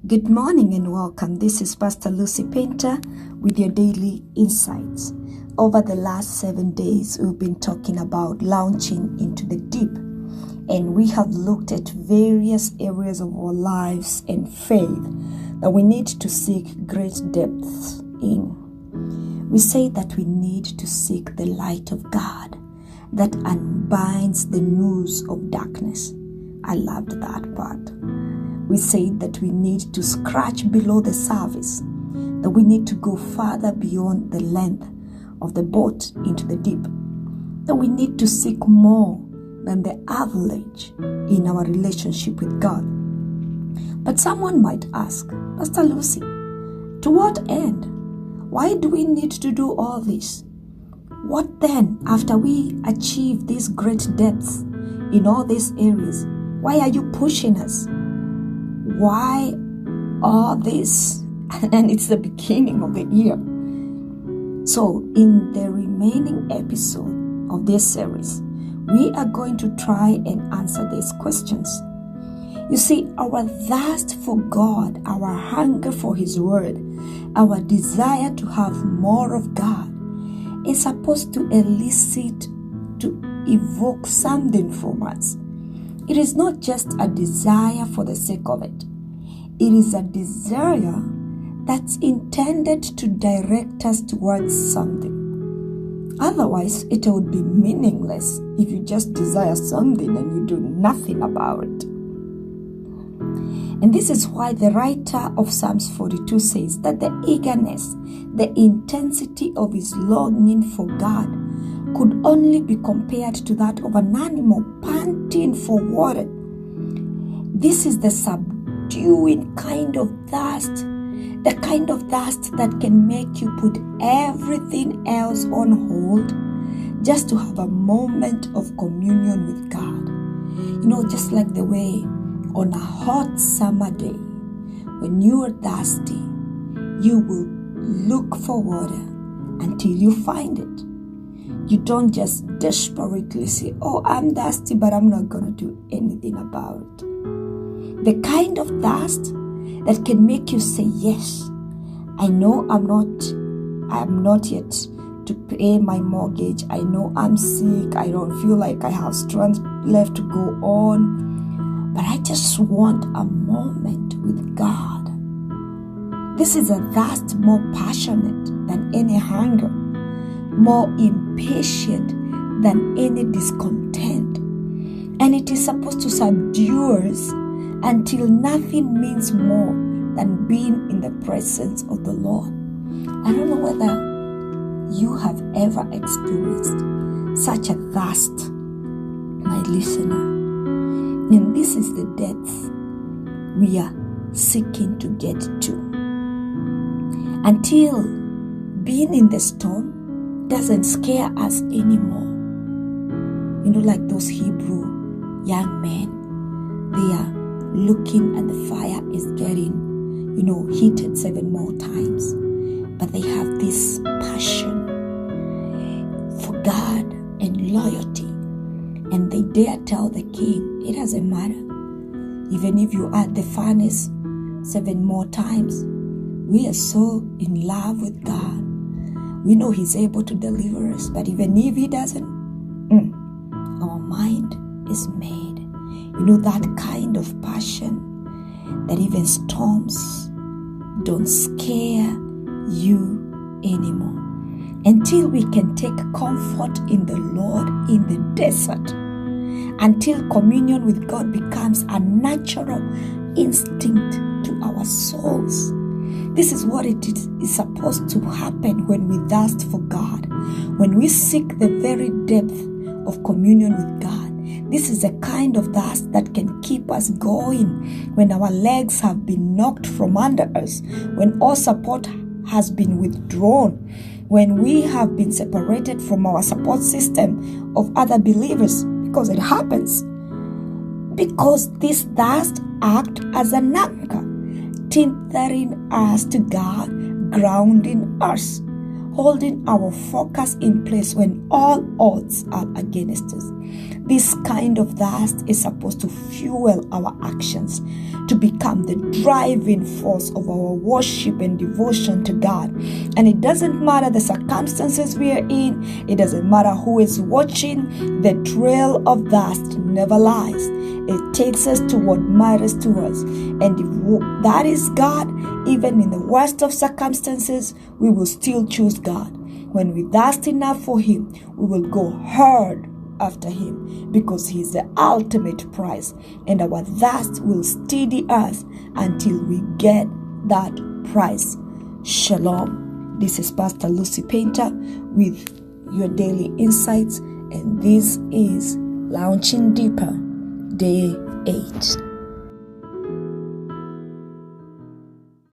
Good morning and welcome. This is Pastor Lucy Painter with your daily insights. Over the last 7 days, we've been talking about launching into the deep, and we have looked at various areas of our lives and faith that we need to seek great depths in. We say that we need to seek the light of God that unbinds the noose of darkness. I loved that part. We said that we need to scratch below the surface, that we need to go further beyond the length of the boat into the deep, that we need to seek more than the average in our relationship with God. But someone might ask, Pastor Lucy, to what end? Why do we need to do all this? What then, after we achieve these great depths in all these areas, why are you pushing us? Why all this? And it's the beginning of the year. So in the remaining episode of this series, we are going to try and answer these questions. You see, our thirst for God, our hunger for His Word, our desire to have more of God is supposed to elicit, to evoke something from us. It is not just a desire for the sake of it. It is a desire that's intended to direct us towards something. Otherwise, it would be meaningless if you just desire something and you do nothing about it. And this is why the writer of Psalms 42 says that the eagerness, the intensity of his longing for God could only be compared to that of an animal panting for water. This is the subduing kind of thirst, the kind of thirst that can make you put everything else on hold just to have a moment of communion with God. You know, just like the way on a hot summer day, when you are thirsty, you will look for water until you find it. You don't just desperately say, oh, I'm thirsty, but I'm not going to do anything about it. The kind of thirst that can make you say, yes, I know I'm not yet to pay my mortgage. I know I'm sick. I don't feel like I have strength left to go on. But I just want a moment with God. This is a thirst more passionate than any hunger, more impatient than any discontent. And it is supposed to subdue us until nothing means more than being in the presence of the Lord. I don't know whether you have ever experienced such a thirst, my listener. And this is the depth we are seeking to get to. Until being in the storm doesn't scare us anymore. You know, like those Hebrew young men, they are looking and the fire is getting, heated 7 more times. But they have this passion for God and loyalty. And they dare tell the king, it doesn't matter. Even if you add the furnace 7 more times, we are so in love with God. We know He's able to deliver us. But even if He doesn't, our mind is made. You know, that kind of passion that even storms don't scare you anymore. Until we can take comfort in the Lord in the desert. Until communion with God becomes a natural instinct to our souls. This is what it is supposed to happen when we thirst for God. When we seek the very depth of communion with God. This is a kind of thirst that can keep us going when our legs have been knocked from under us, when all support has been withdrawn, when we have been separated from our support system of other believers, because it happens. Because this thirst acts as an anchor, tethering us to God, grounding us, holding our focus in place when all odds are against us. This kind of thirst is supposed to fuel our actions, to become the driving force of our worship and devotion to God. And it doesn't matter the circumstances we are in, it doesn't matter who is watching, the trail of thirst never lies. It takes us to what matters to us. And if that is God, even in the worst of circumstances, we will still choose God. When we thirst enough for Him, we will go hard after Him, because He is the ultimate prize, and our thirst will steady us until we get that prize. Shalom. This is Pastor Lucy Painter with your daily insights, and this is Launching Deeper, Day 8.